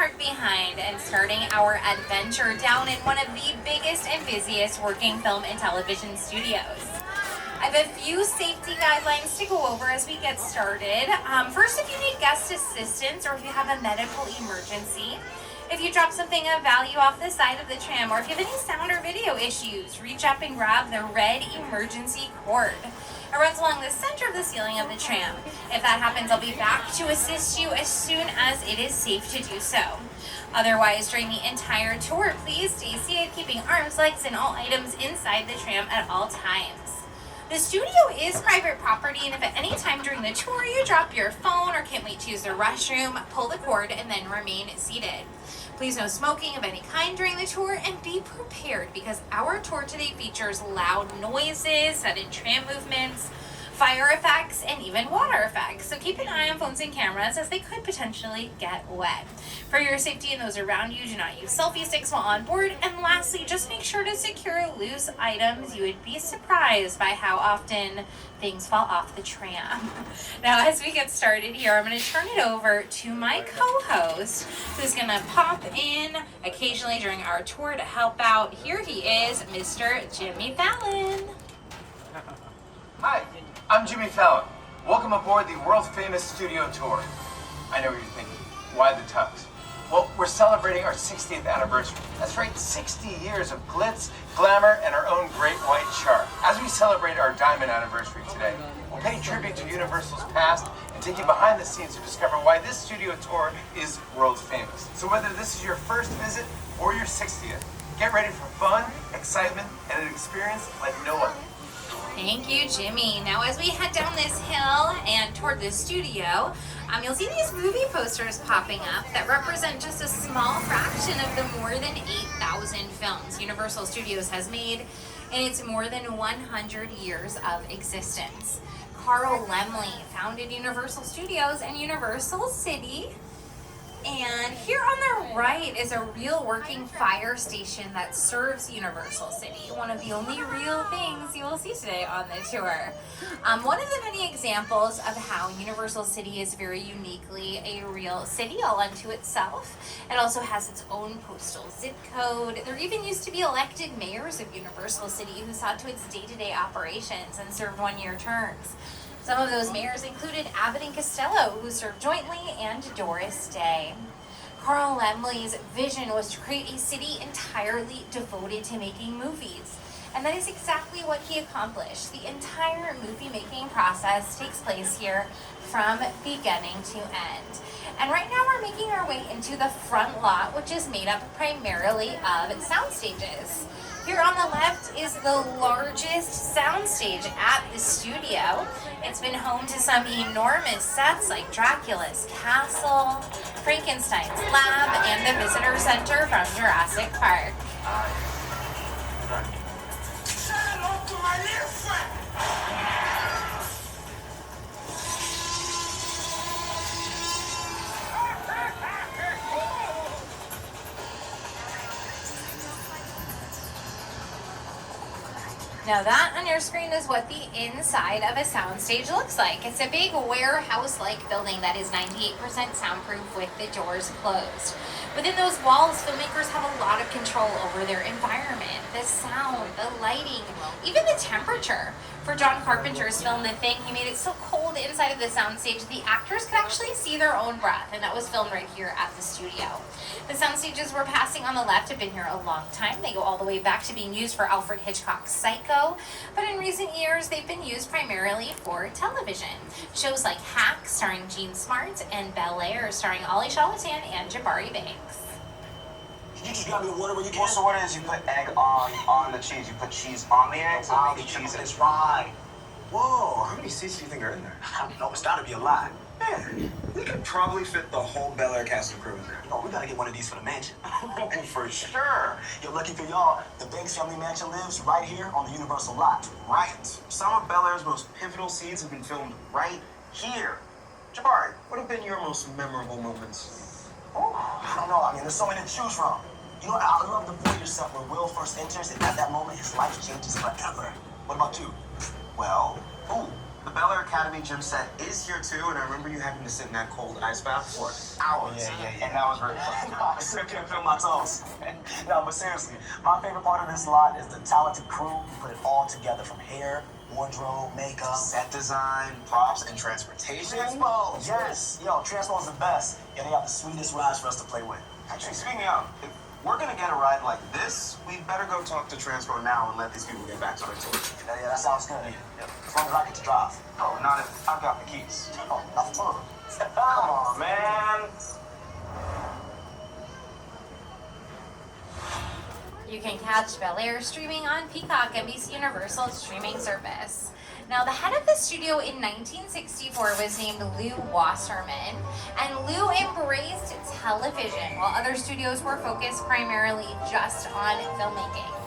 park behind and starting our adventure down in one of the biggest and busiest working film and television studios. I have a few safety guidelines to go over as we get started. First, if you need guest assistance or if you have a medical emergency, if you drop something of value off the side of the tram, or if you have any sound or video issues, reach up and grab the red emergency cord. It runs along the center of the ceiling of the tram. If that happens, I'll be back to assist you as soon as it is safe to do so. Otherwise, during the entire tour, please stay seated, keeping arms, legs, and all items inside the tram at all times. The studio is private property, and if at any time during the tour you drop your phone or can't wait to use the restroom, pull the cord and then remain seated. Please no smoking of any kind during the tour, and be prepared because our tour today features loud noises, sudden tram movements, fire effects, and even water effects. So keep an eye on phones and cameras as they could potentially get wet. For your safety and those around you, do not use selfie sticks while on board. And lastly, just make sure to secure loose items. You would be surprised by how often things fall off the tram. Now, as we get started here, I'm going to turn it over to my co-host, who's going to pop in occasionally during our tour to help out. Here he is, Mr. Jimmy Fallon. Hi, I'm Jimmy Fallon. Welcome aboard the world-famous studio tour. I know what you're thinking. Why the tux? Well, we're celebrating our 60th anniversary. That's right, 60 years of glitz, glamour, and our own great white shark. As we celebrate our diamond anniversary today, we'll pay tribute to Universal's past and take you behind the scenes to discover why this studio tour is world famous. So whether this is your first visit or your 60th, get ready for fun, excitement, and an experience like no other. Thank you, Jimmy. Now, as we head down this hill and toward the studio, you'll see these movie posters popping up that represent just a small fraction of the more than 8,000 films Universal Studios has made in its more than 100 years of existence. Carl Laemmle founded Universal Studios and Universal City. And here on the right is a real working fire station that serves Universal City, one of the only real things you will see today on the tour. One of the many examples of how Universal City is very uniquely a real city all unto itself. It also has its own postal zip code. There even used to be elected mayors of Universal City who saw to its day-to-day operations and served one-year terms. Some of those mayors included Abbott and Costello, who served jointly, and Doris Day. Carl Laemmle's vision was to create a city entirely devoted to making movies. And that is exactly what he accomplished. The entire movie-making process takes place here from beginning to end. And right now we're making our way into the front lot, which is made up primarily of sound stages. Here on the left is the largest soundstage at the studio. It's been home to some enormous sets like Dracula's Castle, Frankenstein's Lab, and the Visitor Center from Jurassic Park. Say hello to my little friend. Now that on your screen is what the inside of a soundstage looks like. It's a big warehouse-like building that is 98% soundproof with the doors closed. Within those walls, filmmakers have a lot of control over their environment, the sound, the lighting, even the temperature. For John Carpenter's film, The Thing, he made it so cold inside of the soundstage the actors could actually see their own breath, and that was filmed right here at the studio. The sound stages we're passing on the left have been here a long time. They go all the way back to being used for Alfred Hitchcock's Psycho, but in recent years they've been used primarily for television. Shows like Hack, starring Gene Smart, and Bel Air, starring Ollie Charlatan and Jabari Banks. You just got me the water where you can. Well, so what it is, you put egg on the cheese. You put cheese on the eggs, and make the cheese. That's right. Whoa, how many seats do you think are in there? I don't know, it's gotta be a lot. Man, we could probably fit the whole Bel Air cast and crew in there. You know, we gotta get one of these for the mansion. For sure. Yo, lucky for y'all, the Banks family mansion lives right here on the Universal lot. Right. Some of Bel Air's most pivotal scenes have been filmed right here. Jabari, what have been your most memorable moments? Oh, I don't know. I mean, there's so many to choose from. You know, I love the voyeur set where Will first enters, and at that moment, his life changes forever. What about you? Well, Ooh, The Bel Air Academy gym set is here too, and I remember you having to sit in that cold ice bath for hours. Yeah. And that was very fun. I still can't feel my toes. No, but seriously, my favorite part of this lot is the talented crew who put it all together from hair, wardrobe, makeup, Set design, props, and transportation. Transpo. Yes. Yo, Transpo's the best. And they have the sweetest rides for us to play with. Actually, speaking of, if we're gonna get a ride like this, we better go talk to Transpo now and let these people get back to their tour. Yeah, that sounds good. As long as I get to drive. Oh, not if I've got the keys. Oh, that's fun. Come on, man. You can catch Bel Air streaming on Peacock, NBC Universal streaming service. Now, the head of the studio in 1964 was named Lou Wasserman, and Lou embraced television, while other studios were focused primarily just on filmmaking.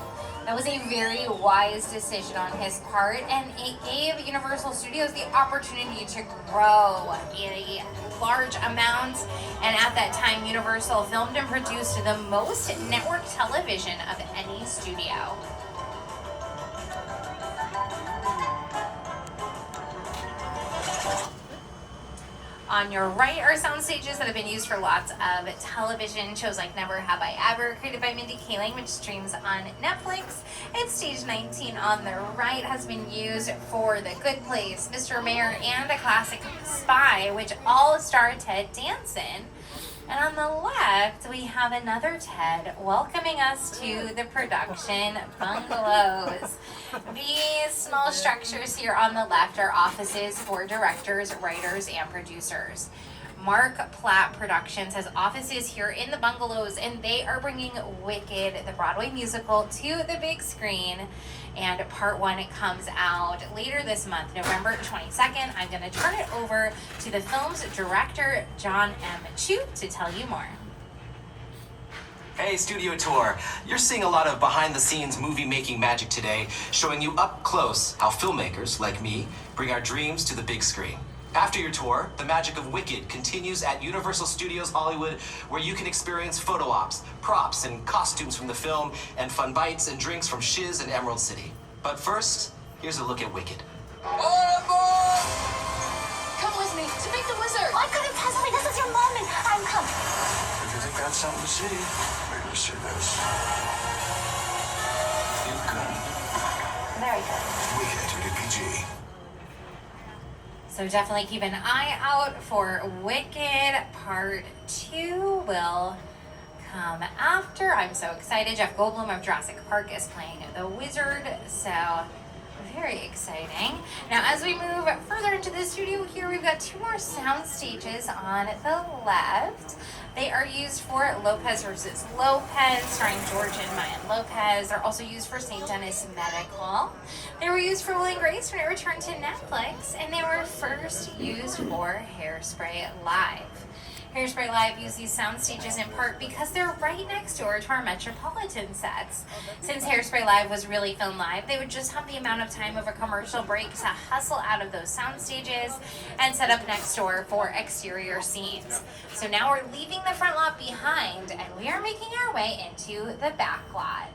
That was a very wise decision on his part, and it gave Universal Studios the opportunity to grow in a large amount. And at that time, Universal filmed and produced the most network television of any studio. On your right are sound stages that have been used for lots of television shows like Never Have I Ever, created by Mindy Kaling, which streams on Netflix. And stage 19 on the right has been used for The Good Place, Mr. Mayor, and a classic Spy, which all star Ted Danson. And on the left, we have another Ted welcoming us to the production Bungalows. These small structures here on the left are offices for directors, writers, and producers. Mark Platt Productions has offices here in the Bungalows, and they are bringing Wicked, the Broadway musical, to the big screen. And part one comes out later this month, November 22nd. I'm going to turn it over to the film's director, John M. Chu, to tell you more. Hey, Studio Tour. You're seeing a lot of behind-the-scenes movie-making magic today, showing you up close how filmmakers, like me, bring our dreams to the big screen. After your tour, the magic of Wicked continues at Universal Studios Hollywood, where you can experience photo ops, props, and costumes from the film, and fun bites and drinks from Shiz and Emerald City. But first, here's a look at Wicked. Come with me to meet the wizard. I couldn't possibly. This is your moment. I'm coming. If you think that's something to see, maybe see this. You can. Very good. Wicked, rated PG. So definitely keep an eye out for Wicked. Part 2 will come after. I'm so excited. Jeff Goldblum of Jurassic Park is playing the wizard, so very exciting. Now, as we move further into the studio here, we've got 2 more sound stages on the left. They are used for Lopez versus Lopez, starring George and Mayan Lopez. They're also used for St. Denis Medical. They were used for Will and Grace when it returned to Netflix, and they were first used for Hairspray Live. Hairspray Live used these sound stages in part because they're right next door to our Metropolitan Sets. Since Hairspray Live was really filmed live, they would just have the amount of time of a commercial break to hustle out of those sound stages and set up next door for exterior scenes. So now we're leaving the front lot behind, and we are making our way into the back lot.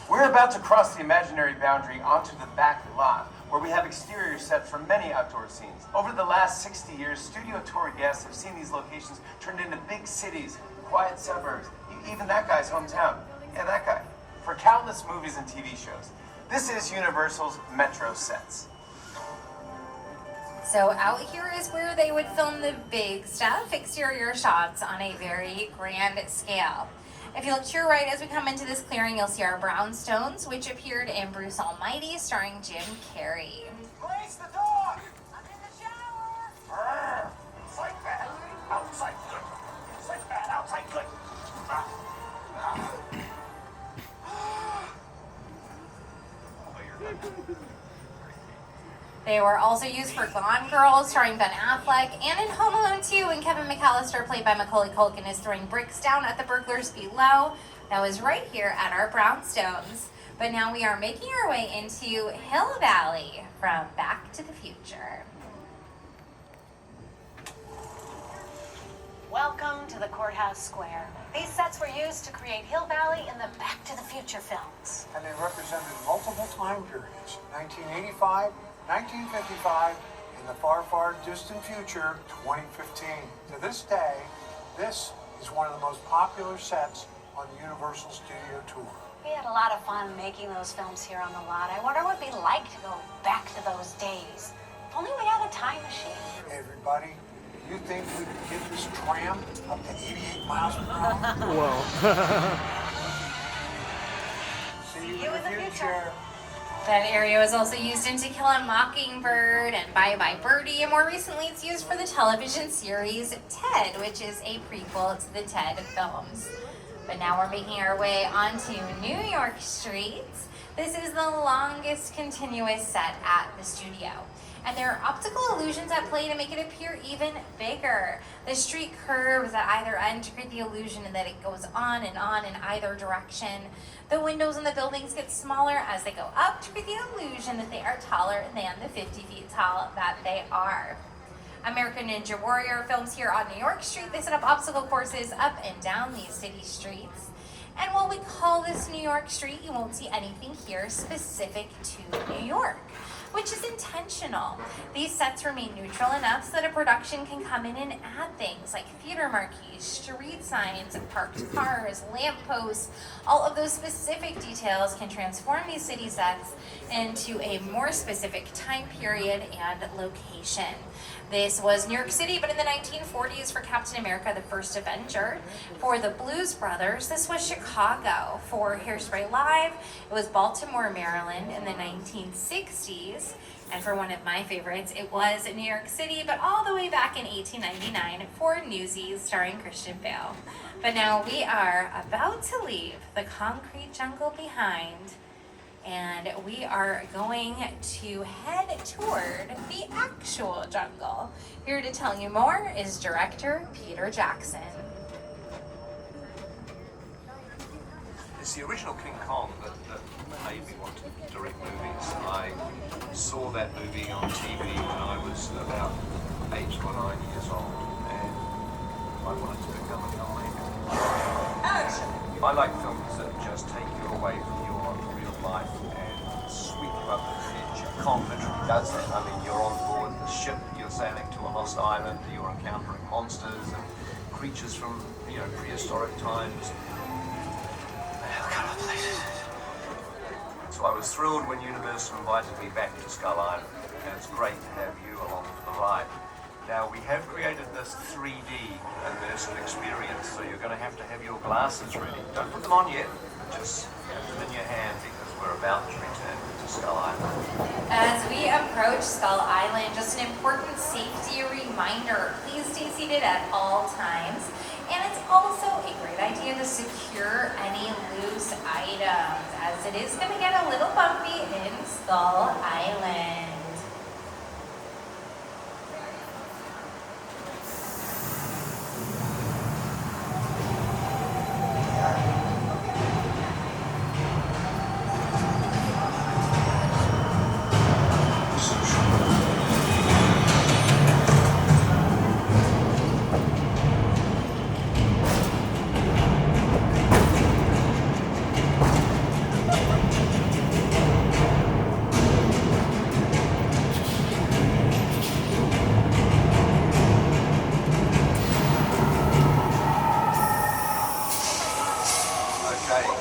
We're about to cross the imaginary boundary onto the back lot, where we have exterior sets for many outdoor scenes. Over the last 60 years, studio tour guests have seen these locations turned into big cities, quiet suburbs, even that guy's hometown. Yeah, that guy. For countless movies and TV shows. This is Universal's Metro Sets. So out here is where they would film the big stuff, exterior shots on a very grand scale. If you look to your right as we come into this clearing, you'll see our brownstones, which appeared in Bruce Almighty, starring Jim Carrey. Grace, the dog! I'm in the shower! Inside bad, outside good. Inside bad, outside good. They were also used for Gone Girl, starring Ben Affleck, and in Home Alone 2, when Kevin McAllister, played by Macaulay Culkin, is throwing bricks down at the burglars below. That was right here at our brownstones. But now we are making our way into Hill Valley from Back to the Future. Welcome to the Courthouse Square. These sets were used to create Hill Valley in the Back to the future films. And they represented multiple time periods: 1985, 1955, and the far, far distant future, 2015. To this day, this is one of the most popular sets on the Universal Studio Tour. We had a lot of fun making those films here on the lot. I wonder what it'd be like to go back to those days. If only we had a time machine. Hey, everybody, do you think we could get this tram up to 88 miles per hour? Whoa. See you in the future. That area was also used in To Kill a Mockingbird and Bye Bye Birdie, and more recently it's used for the television series Ted, which is a prequel to the Ted films. But now we're making our way onto New York Street. This is the longest continuous set at the studio. And there are optical illusions at play to make it appear even bigger. The street curves at either end to create the illusion that it goes on in either direction. The windows in the buildings get smaller as they go up to create the illusion that they are taller than the 50 feet tall that they are. American Ninja Warrior films here on New York Street. They set up obstacle courses up and down these city streets. And while we call this New York Street, you won't see anything here specific to New York, which is intentional. These sets remain neutral enough so that a production can come in and add things like theater marquees, street signs, parked cars, lampposts. All of those specific details can transform these city sets into a more specific time period and location. This was New York City, but in the 1940s for Captain America, the First Avenger. For the Blues Brothers, this was Chicago. For Hairspray Live, it was Baltimore, Maryland in the 1960s. And for one of my favorites, it was New York City, but all the way back in 1899 for Newsies, starring Christian Bale. But now we are about to leave the concrete jungle behind, and we are going to head toward the actual jungle. Here to tell you more is director Peter Jackson. It's the original King Kong that made me want to direct movies. I saw that movie on TV when I was about 8 or 9 years old, and I wanted to become a filmmaker. Action! I like films that just take you away from your real life and sweep you up the edge. Kong literally does that. I mean, you're on board the ship, you're sailing to a lost island, you're encountering monsters and creatures from, prehistoric times. How can I place it? So I was thrilled when Universal invited me back to Skull Island, and it's great to have you along for the ride. Now, we have created this 3D immersive experience, so you're going to have your glasses ready. Don't put them on yet, just have them in your hand because we're about to return to Skull Island. As we approach Skull Island, just an important safety reminder, please stay seated at all times. And it's also a great idea to secure any loose items, as it is going to get a little bumpy in Skull Island.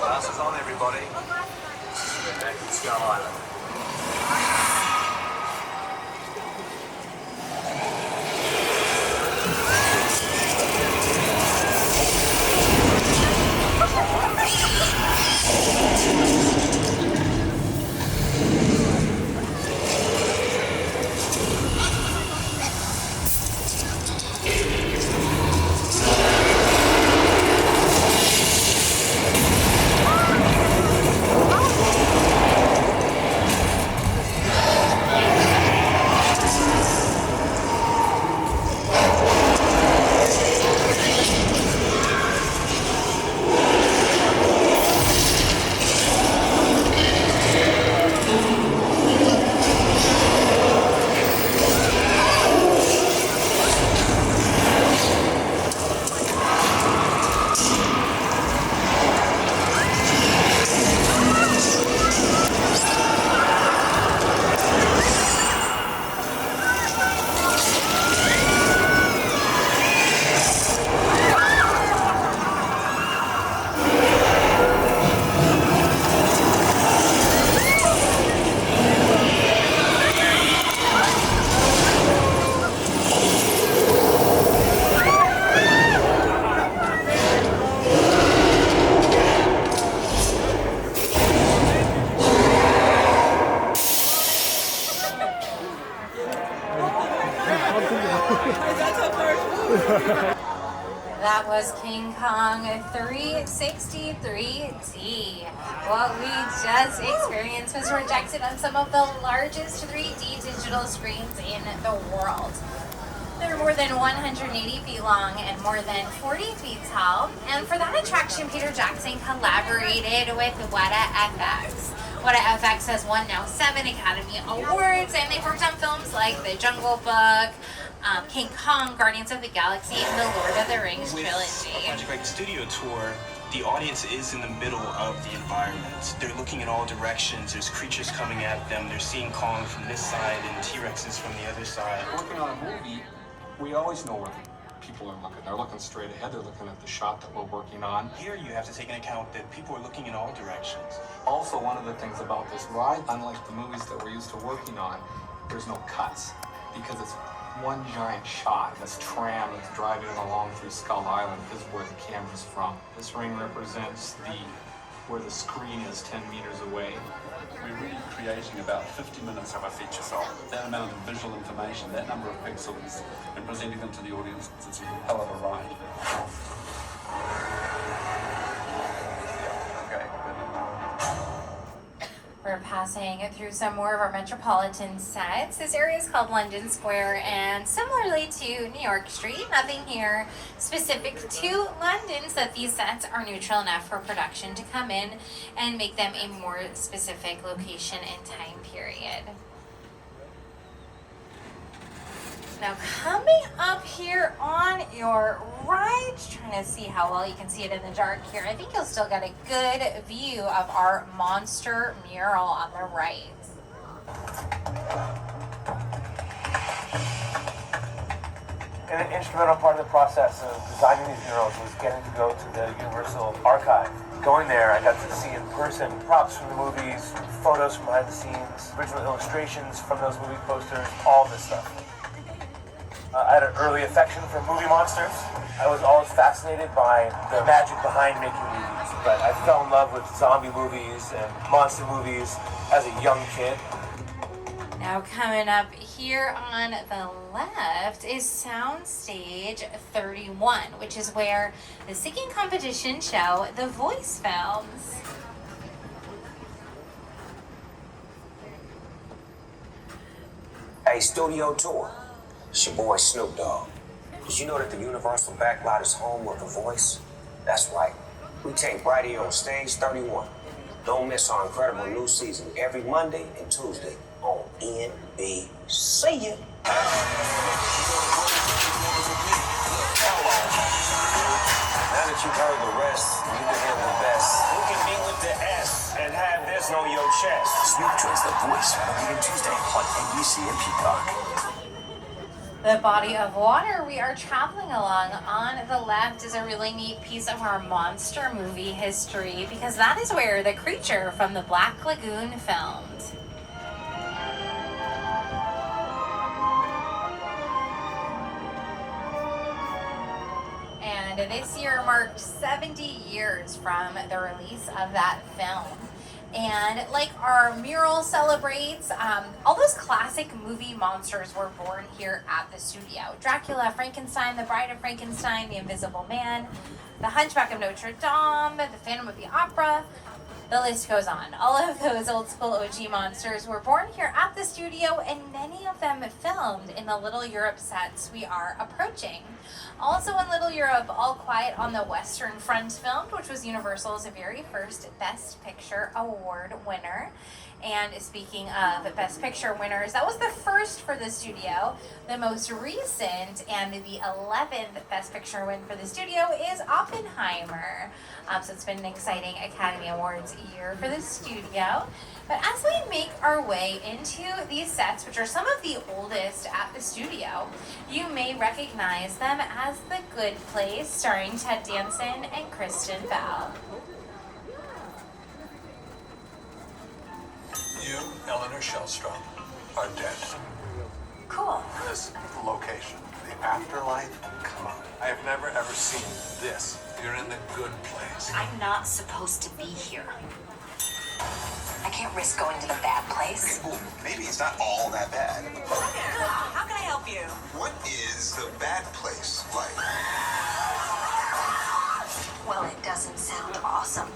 Glasses on, everybody. We're back in Skull Island. was King Kong 363D. What we just experienced was projected on some of the largest 3D digital screens in the world. They're more than 180 feet long and more than 40 feet tall. And for that attraction, Peter Jackson collaborated with Weta FX. Weta FX has won now 7 Academy Awards, and they've worked on films like The Jungle Book, King Kong, Guardians of the Galaxy, and the Lord of the Rings trilogy. With a project like the studio tour, the audience is in the middle of the environment. They're looking in all directions. There's creatures coming at them. They're seeing Kong from this side and T-Rexes from the other side. Working on a movie, we always know where people are looking. They're looking straight ahead. They're looking at the shot that we're working on. Here you have to take into account that people are looking in all directions. Also, one of the things about this ride, unlike the movies that we're used to working on, there's no cuts because it's one giant shot. This tram that's driving along through Skull Island is where the camera's from. This ring represents where the screen is 10 meters away. We're really creating about 50 minutes of a feature film. That amount of visual information, that number of pixels, and presenting them to the audience, it's a hell of a ride. Okay, We're passing through some more of our Metropolitan Sets. This area is called London Square, and similarly to New York Street, nothing here specific to London, so that these sets are neutral enough for production to come in and make them a more specific location and time period. Now coming up here on your right, trying to see how well you can see it in the dark here. I think you'll still get a good view of our monster mural on the right. An instrumental part of the process of designing these murals was getting to go to the Universal archive. Going there, I got to see in person props from the movies, photos from behind the scenes, original illustrations from those movie posters, all this stuff. I had an early affection for movie monsters. I was always fascinated by the magic behind making movies, but I fell in love with zombie movies and monster movies as a young kid. Now coming up here on the left is Soundstage 31, which is where the singing competition show The Voice films. Hey, studio tour. It's your boy Snoop Dogg. Did you know that the Universal Backlot is home of The Voice? That's right. We take right here on Stage 31. Don't miss our incredible new season every Monday and Tuesday on NBC. Hello. Now that you've heard the rest, you can hear the best. Who can be with the S and have this on your chest? Snoop joins The Voice Monday and Tuesday on NBC and Peacock. The body of water we are traveling along on the left is a really neat piece of our monster movie history, because that is where the creature from the Black Lagoon filmed. And this year marked 70 years from the release of that film. And like our mural celebrates, all those classic movie monsters were born here at the studio. Dracula, Frankenstein, The Bride of Frankenstein, The Invisible Man, The Hunchback of Notre Dame, The Phantom of the Opera. The list goes on. All of those old school OG monsters were born here at the studio, and many of them filmed in the Little Europe sets we are approaching. Also in Little Europe, All Quiet on the Western Front filmed, which was Universal's very first Best Picture Award winner. And speaking of Best Picture winners, that was the first for the studio. The most recent and the 11th Best Picture win for the studio is Oppenheimer. So it's been an exciting Academy Awards year for the studio. But as we make our way into these sets, which are some of the oldest at the studio, you may recognize them as The Good Place, starring Ted Danson and Kristen Bell. You, Eleanor Shellstrom, are dead. Cool. This location, the afterlife, come on. I have never ever seen this. You're in the good place. I'm not supposed to be here. I can't risk going to the bad place. Okay, well, maybe it's not all that bad. How can I help you? What is the bad place like? Well, it doesn't sound awesome.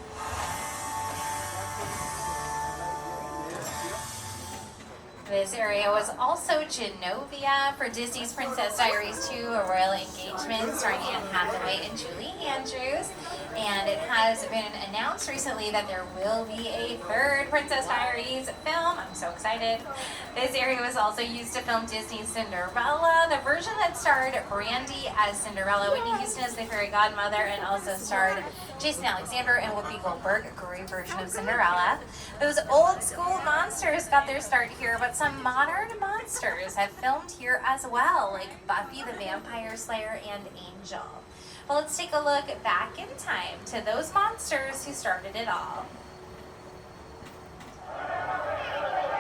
This area was also Genovia for Disney's Princess Diaries 2, A Royal Engagement, starring Anne Hathaway and Julie Andrews. And it has been announced recently that there will be a third Princess Diaries film. I'm so excited. This area was also used to film Disney's Cinderella, the version that starred Brandy as Cinderella, Whitney Houston as the fairy godmother, and also starred Jason Alexander and Whoopi Goldberg, a great version of Cinderella. Those old school monsters got their start here, but some modern monsters have filmed here as well, like Buffy the Vampire Slayer and Angel. Well, let's take a look back in time to those monsters who started it all.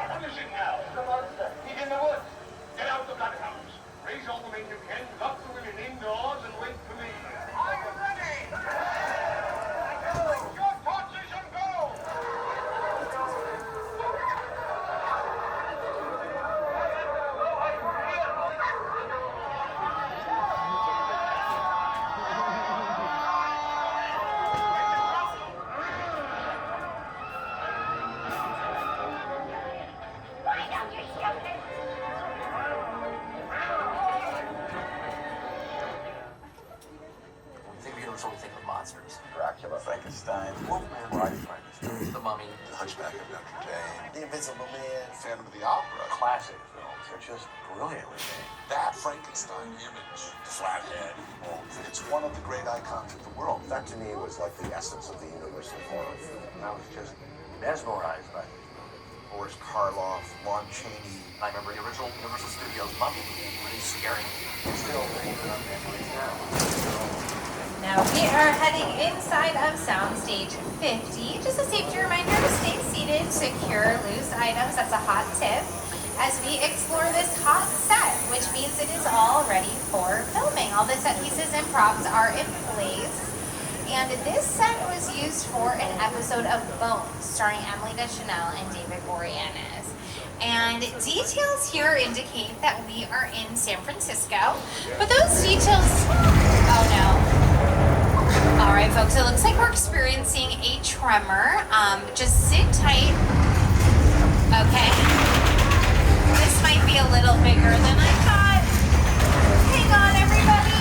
What is it now? The monster. He's in the woods. Get out the bloodhounds. Raise all the men you can, lock the women indoors, and wait for me. I'm ready! Your torches and go! What we think of monsters. Dracula, Frankenstein, Wolfman, Bride of Frankenstein, The Mummy, The Hunchback of Notre Dame, The Invincible Man, Phantom of the Opera. Classic films. They're just brilliantly made. That Frankenstein image, the flathead, it's one of the great icons of the world. That to me was like the essence of the Universal horror film. I was just mesmerized by it. Boris Karloff, Lon Chaney. I remember the original Universal Studios Mummy being really scary. It's still ringing in our memories now. Now we are heading inside of Soundstage 50. Just a safety reminder to stay seated, secure loose items. That's a hot tip. As we explore this hot set, which means it is all ready for filming. All the set pieces and props are in place. And this set was used for an episode of Bones, starring Emily Deschanel and David Boreanaz. And details here indicate that we are in San Francisco, but those details, oh no. All right, folks, it looks like we're experiencing a tremor. Just sit tight. Okay. This might be a little bigger than I thought. Hang on, everybody.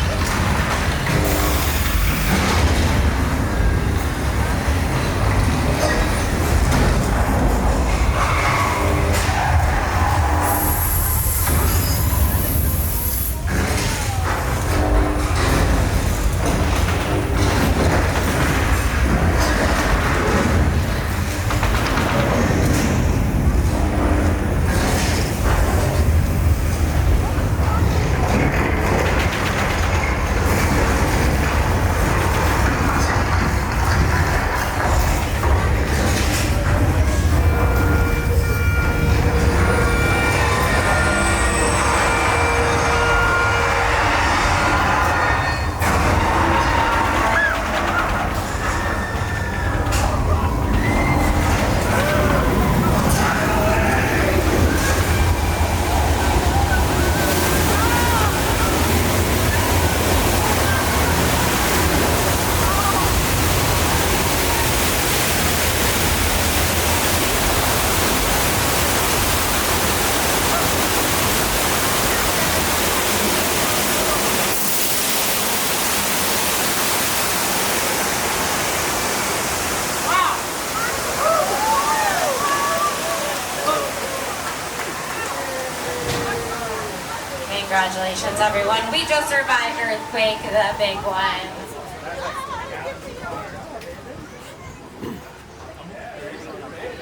Congratulations, everyone. We just survived Earthquake, the big one.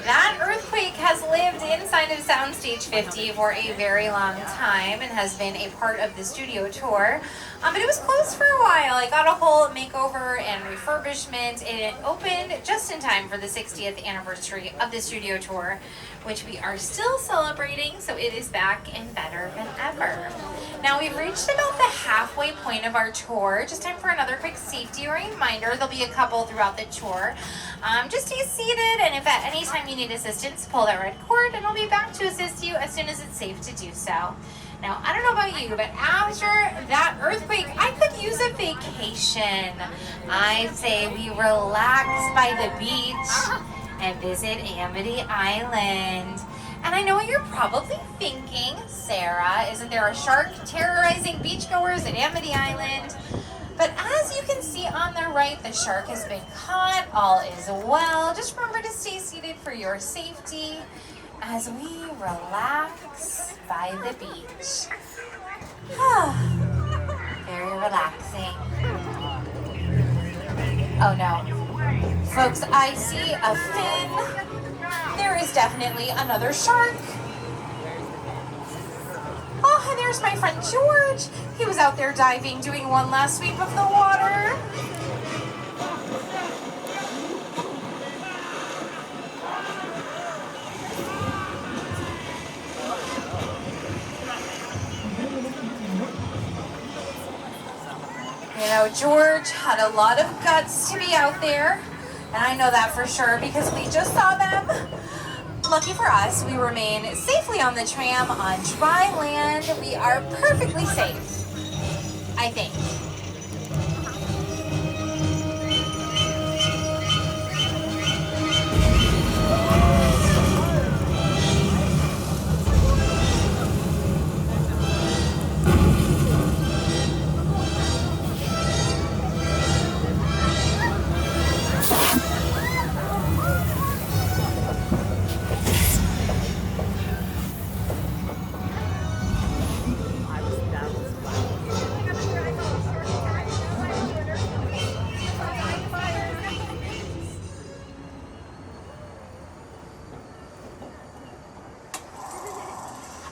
That earthquake has lived inside of Soundstage 50 for a very long time and has been a part of the studio tour. But it was closed for a while. It got a whole makeover and refurbishment, and it opened just in time for the 60th anniversary of the studio tour, which we are still celebrating, so it is back and better than ever. Now we've reached about the halfway point of our tour. Just time for another quick safety reminder. There'll be a couple throughout the tour. Just stay seated, and if at any time you need assistance, pull that red cord and I'll be back to assist you as soon as it's safe to do so. Now, I don't know about you, but after that earthquake, I could use a vacation. I say we relax by the beach and visit Amity Island. And I know what you're probably thinking, Sarah, isn't there a shark terrorizing beachgoers at Amity Island? But as you can see on the right, the shark has been caught, all is well. Just remember to stay seated for your safety as we relax by the beach. Very relaxing. Oh no. Folks, I see a fin. There is definitely another shark. Oh, and there's my friend George. He was out there diving, doing one last sweep of the water. You know, George had a lot of guts to be out there, and I know that for sure because we just saw them. Lucky for us, we remain safely on the tram on dry land. We are perfectly safe, I think.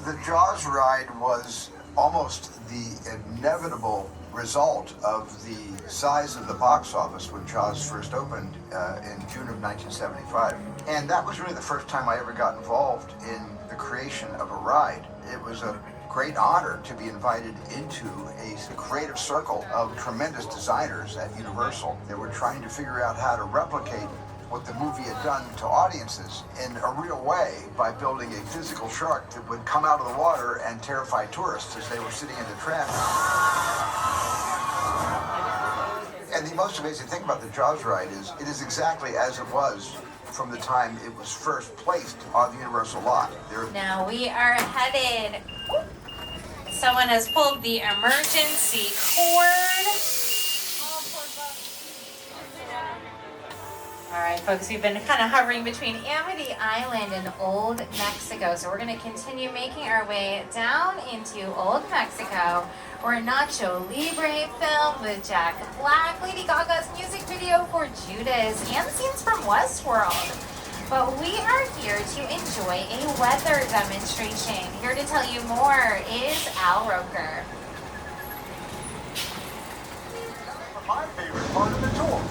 The Jaws ride was almost the inevitable result of the size of the box office when Jaws first opened in June of 1975. And that was really the first time I ever got involved in the creation of a ride. It was a great honor to be invited into a creative circle of tremendous designers at Universal that were trying to figure out how to replicate what the movie had done to audiences in a real way by building a physical shark that would come out of the water and terrify tourists as they were sitting in the tram. And the most amazing thing about the Jaws ride is it is exactly as it was from the time it was first placed on the Universal lot. Now we are headed. Someone has pulled the emergency cord. All right, folks, we've been kind of hovering between Amity Island and Old Mexico, so we're going to continue making our way down into Old Mexico, where Nacho Libre filmed with Jack Black, Lady Gaga's music video for Judas, and scenes from Westworld. But we are here to enjoy a weather demonstration. Here to tell you more is Al Roker. My favorite part of the tour,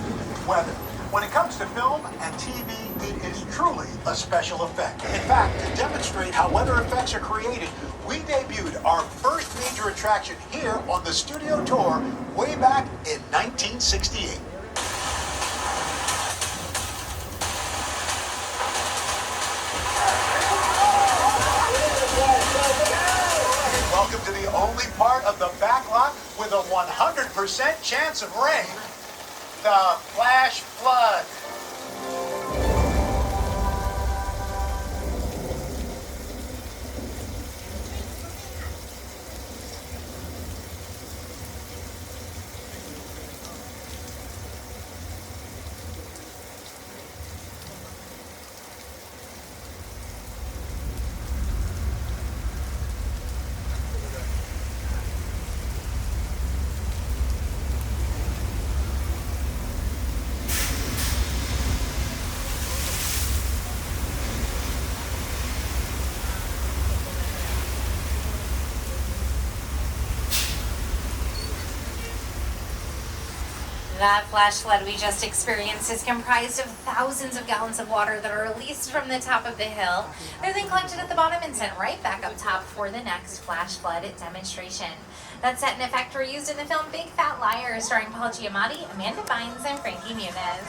weather. When it comes to film and TV, it is truly a special effect. In fact, to demonstrate how weather effects are created, we debuted our first major attraction here on the studio tour way back in 1968. Welcome to the only part of the backlot with a 100% chance of rain. The flash flood. That flash flood we just experienced is comprised of thousands of gallons of water that are released from the top of the hill. They're then collected at the bottom and sent right back up top for the next flash flood demonstration. That set and effect were used in the film Big Fat Liar, starring Paul Giamatti, Amanda Bynes, and Frankie Muniz.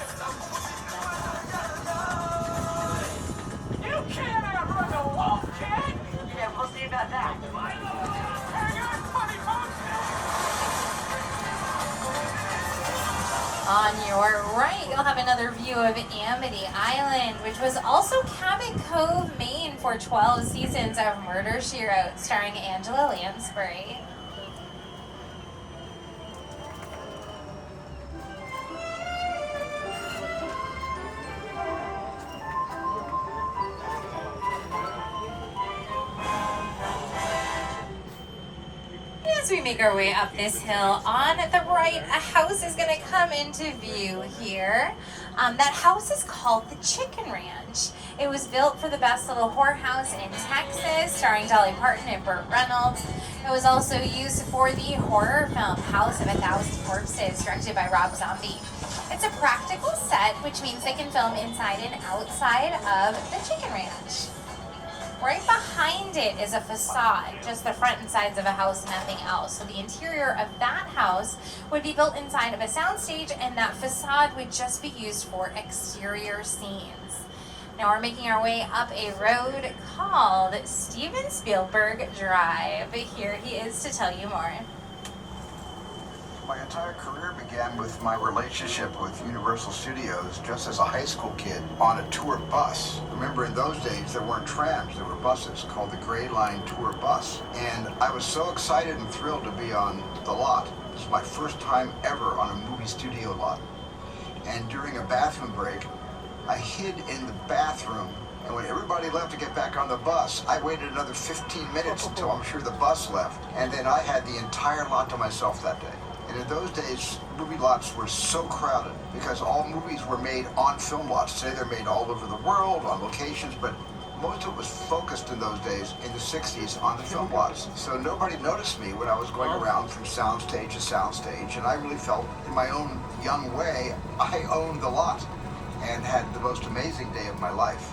You can't outrun the wolf, kid! Yeah, we'll see about that. we'll have another view of Amity Island, which was also Cabot Cove, Maine for 12 seasons of Murder, She Wrote, starring Angela Lansbury. As we make our way up this hill, on the right, a house is going to come into view here. That house is called the Chicken Ranch. It was built for the Best Little Whorehouse in Texas, starring Dolly Parton and Burt Reynolds. It was also used for the horror film House of a Thousand Corpses, directed by Rob Zombie. It's a practical set, which means they can film inside and outside of the Chicken Ranch. Right behind it is a facade, just the front and sides of a house, nothing else. So the interior of that house would be built inside of a soundstage, and that facade would just be used for exterior scenes. Now we're making our way up a road called Steven Spielberg Drive. Here he is to tell you more. My entire career began with my relationship with Universal Studios just as a high school kid on a tour bus. Remember, in those days, there weren't trams, there were buses called the Gray Line Tour Bus. And I was so excited and thrilled to be on the lot. This was my first time ever on a movie studio lot. And during a bathroom break, I hid in the bathroom. And when everybody left to get back on the bus, I waited another 15 minutes until I'm sure the bus left. And then I had the entire lot to myself that day. And in those days, movie lots were so crowded because all movies were made on film lots. Today they're made all over the world, on locations, but most of it was focused in those days, in the 60s, on the film lots. So nobody noticed me when I was going around from soundstage to soundstage, and I really felt, in my own young way, I owned the lot and had the most amazing day of my life.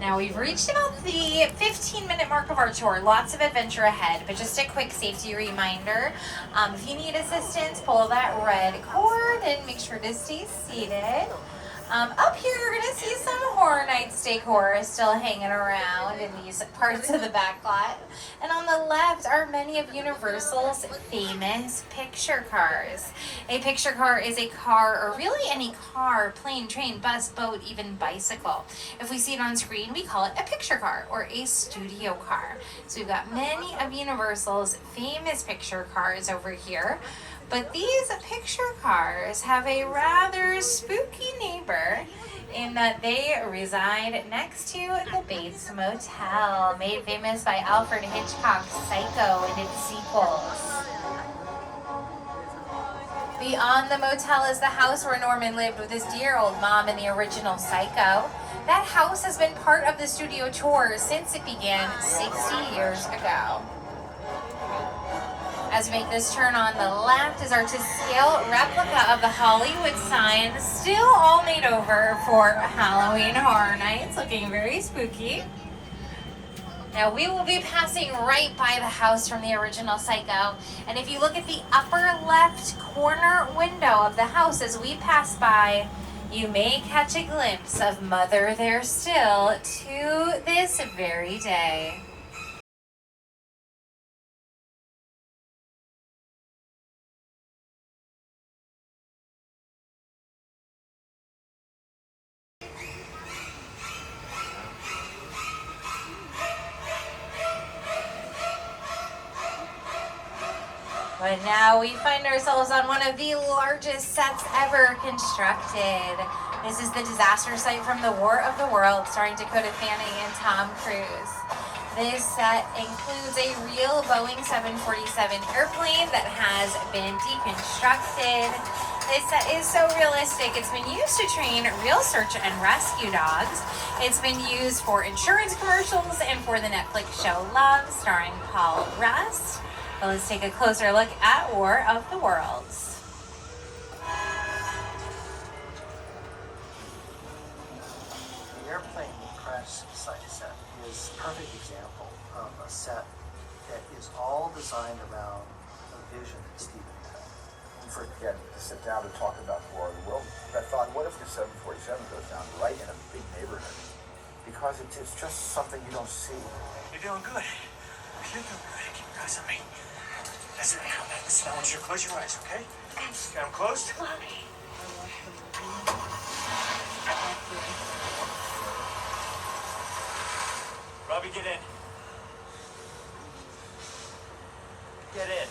Now we've reached about the 15-minute mark of our tour. Lots of adventure ahead, but just a quick safety reminder. If you need assistance, pull that red cord and make sure to stay seated. Up here, you're going to see some Horror Nights decor still hanging around in these parts of the back lot. And on the left are many of Universal's famous picture cars. A picture car is a car, or really any car, plane, train, bus, boat, even bicycle. If we see it on screen, we call it a picture car or a studio car. So we've got many of Universal's famous picture cars over here. But these picture cars have a rather spooky neighbor in that they reside next to the Bates Motel, made famous by Alfred Hitchcock's Psycho and its sequels. Beyond the motel is the house where Norman lived with his dear old mom in the original Psycho. That house has been part of the studio tour since it began 60 years ago. As we make this turn on the left is our to-scale replica of the Hollywood sign, still all made over for Halloween Horror Nights, looking very spooky. Now we will be passing right by the house from the original Psycho, and if you look at the upper left corner window of the house as we pass by, you may catch a glimpse of Mother there still to this very day. But now we find ourselves on one of the largest sets ever constructed. This is the disaster site from the War of the World, starring Dakota Fanning and Tom Cruise. This set includes a real Boeing 747 airplane that has been deconstructed. This set is so realistic. It's been used to train real search and rescue dogs. It's been used for insurance commercials and for the Netflix show Love, starring Paul Rust. Well, let's take a closer look at War of the Worlds. The airplane crash site set is a perfect example of a set that is all designed around a vision that Steven had. And forget to sit down to talk about the War of the World. I thought, what if the 747 goes down right in a big neighborhood? Because it's just something you don't see. You're doing good. You're doing good. Keep your eyes on me. Listen, I want you to close your eyes, okay? Got them closed? Robbie, get in. Get in.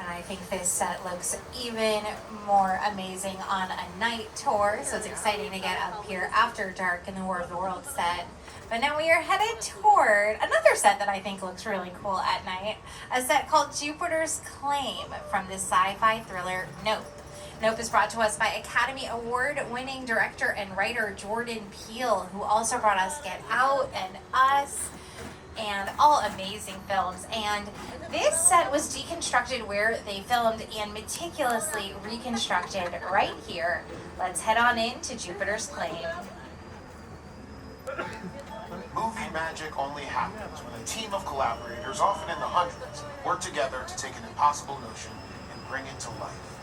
I think this set looks even more amazing on a night tour, so it's exciting to get up here after dark in the War of the World set. But now we are headed toward another set that I think looks really cool at night, a set called Jupiter's Claim from the sci-fi thriller Nope. Nope is brought to us by Academy Award-winning director and writer Jordan Peele, who also brought us Get Out and Us, and all amazing films. And this set was deconstructed where they filmed and meticulously reconstructed right here. Let's head on in to Jupiter's Claim. Movie magic only happens when a team of collaborators, often in the hundreds, work together to take an impossible notion and bring it to life.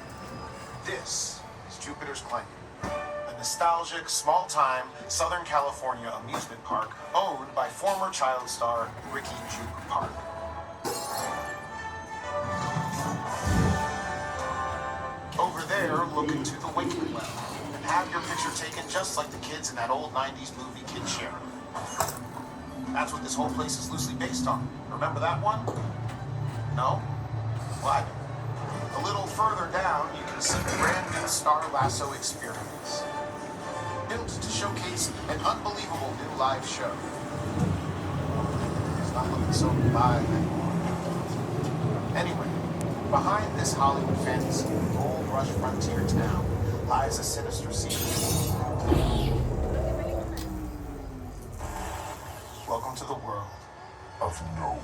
This is Jupiter's Claim, a nostalgic, small-time Southern California amusement park owned by former child star Ricky Juke Park. Over there, look into the Wicked Well and have your picture taken just like the kids in that old 90s movie Kid Sheriff. That's what this whole place is loosely based on. Remember that one? No? What? A little further down, you can see the brand new Star Lasso Experience, built to showcase an unbelievable new live show. It's not looking so live anymore. Anyway, behind this Hollywood fantasy, gold rush frontier town, lies a sinister secret. Welcome to the world of No.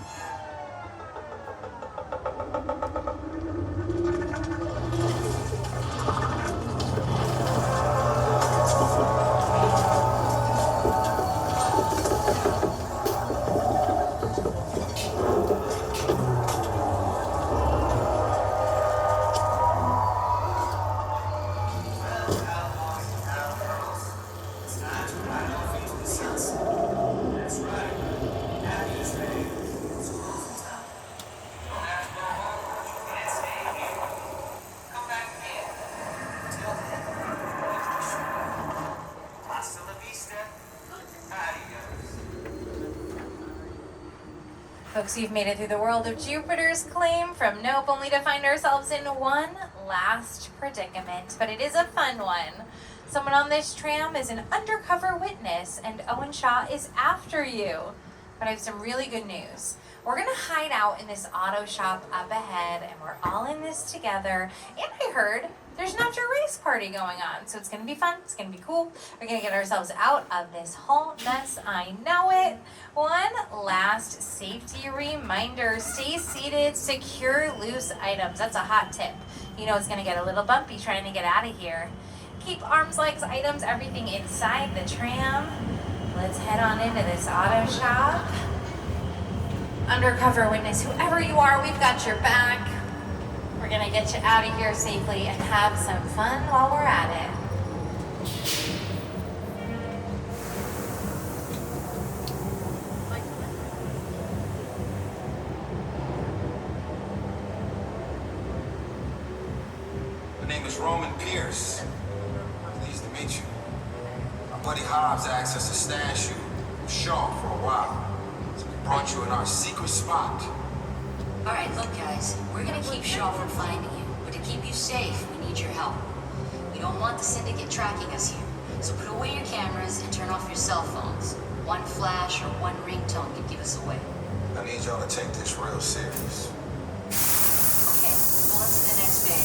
Folks, we've made it through the world of Jupiter's Claim from Nope, only to find ourselves in one last predicament, but it is a fun one. Someone on this tram is an undercover witness, and Owen Shaw is after you. But I have some really good news. We're gonna hide out in this auto shop up ahead, and we're all in this together. And I heard there's an after race party going on, so it's gonna be fun, it's gonna be cool. We're gonna get ourselves out of this whole mess, I know it. One last safety reminder, stay seated, secure loose items. That's a hot tip. You know it's gonna get a little bumpy trying to get out of here. Keep arms, legs, items, everything inside the tram. Let's head on into this auto shop. Undercover witness, whoever you are, we've got your back. We're gonna get you out of here safely and have some fun while we're at it. My name is Roman Pierce. Pleased to meet you. My buddy Hobbs asked us to stash you with Shaw for a while. So we brought you in our secret spot. Alright, look guys, we're gonna keep Shaw from finding you, but to keep you safe, we need your help. We don't want the syndicate tracking us here, so put away your cameras and turn off your cell phones. One flash or one ringtone could give us away. I need y'all to take this real serious. Okay, go on to the next bay.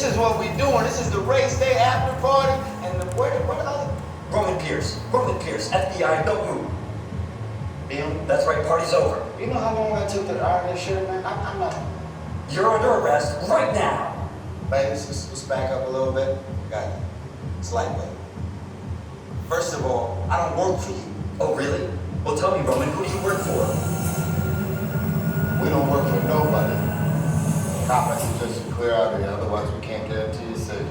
This is what we doing. This is the race day after party, and where the other? Roman Pierce, FBI, don't move. Bill, That's right, party's over. you know how long I took to iron this shirt, man? I'm not. You're under arrest right now. Ladies, let's back up a little bit. Got it. It's lightweight. First of all, I don't work for you. Oh, really? Well, tell me, Roman, who do you work for? We don't work for nobody. Cop just to clear out of here, otherwise we can't guarantee your safety.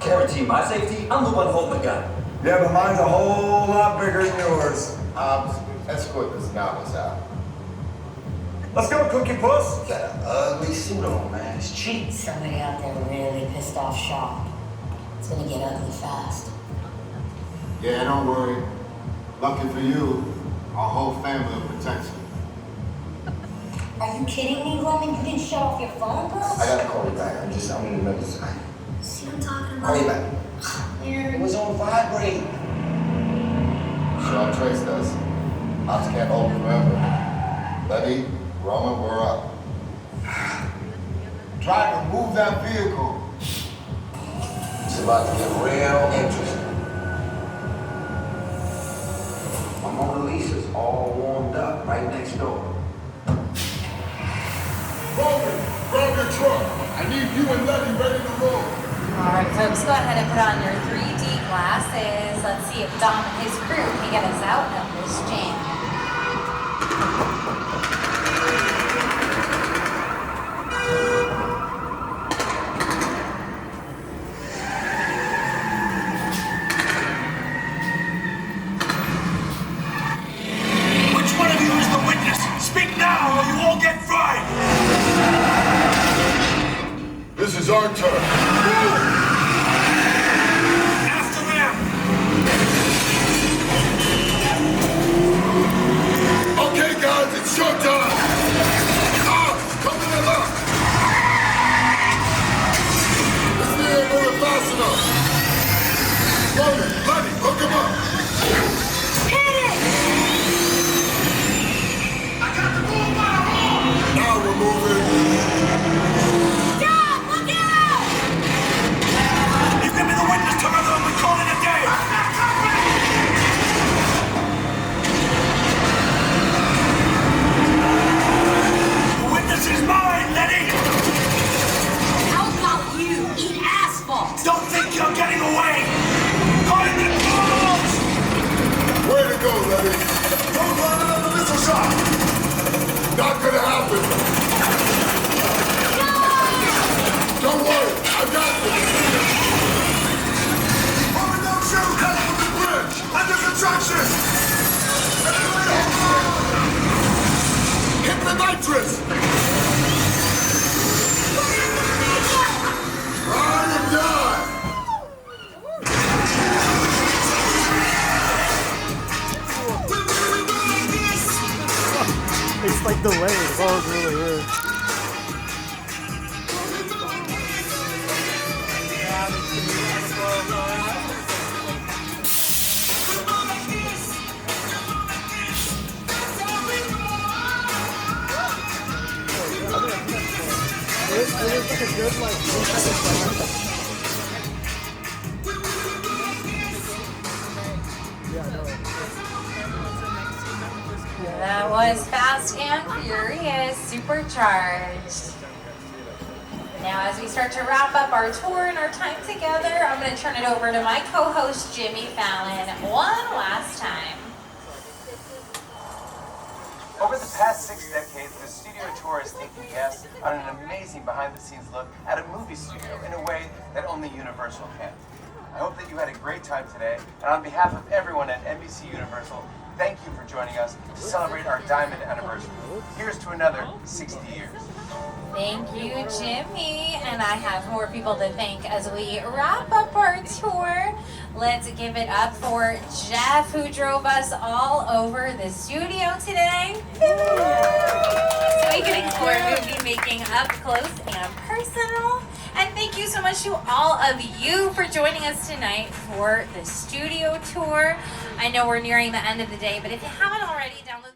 Guarantee my safety? I'm the one holding the gun. Yeah, but mine's a whole lot bigger than yours. Escort this novice out. Let's go, Cookie Puss. You got an ugly suit on, man. It's cheap. Somebody out there really pissed off Shaw. It's gonna get ugly fast. Yeah, don't worry. Lucky for you, our whole family will protect you. Are you kidding me, Roman? You didn't shut off your phone, bro? I gotta call you back. I'm in the middle of something. See what I'm talking about? Call you back. It was on vibrate. Shaw traced us. Ops can't hold you forever. Letty, Roman, we're up. Driver, move that vehicle. It's about to get real interesting. My Mona Lisa's all warmed up right next door. Roman, grab your truck. I need you and Letty ready to roll. All right, folks, go ahead and put on your 3D glasses. Let's see if Dom and his crew can get us out of this jam. Which one of you is the witness? Speak now or you all get fried! This is our turn. Move! After them! Okay, guys, it's showtime. Come to the left. This thing ain't moving fast enough. Roman, Letty, hook him up. Hit it! I got the bull by the horn. Now we're moving. Stop! Look out! You give me the witness, Toretto, and we call it a day! The witness is mine, Letty! How about you eat asphalt? Don't think you're getting away! Find the balls! Way to go, Letty. Don't run another missile shot. Not gonna happen. Don't worry, I got this. Roman, don't shoot. Head for the bridge. Under construction. Hit the nitrous. Ride and die. It's like delayed. It's always really weird. It's like a good, like, 3 seconds. That was Fast and Furious Supercharged. Now, as we start to wrap up our tour and our time together, I'm going to turn it over to my co-host, Jimmy Fallon, one last time. Over the past 6 decades, the studio tour has taken guests on an amazing behind-the-scenes look at a movie studio in a way that only Universal can. I hope that you had a great time today, and on behalf of everyone at NBC Universal, thank you for joining us to celebrate our diamond anniversary. Here's to another 60 years. Thank you, Jimmy. And I have more people to thank as we wrap up our tour. Let's give it up for Jeff, who drove us all over the studio today. So we can explore movie making up close and personal. And thank you so much to all of you for joining us tonight for the studio tour. I know we're nearing the end of the day, but if you haven't already, download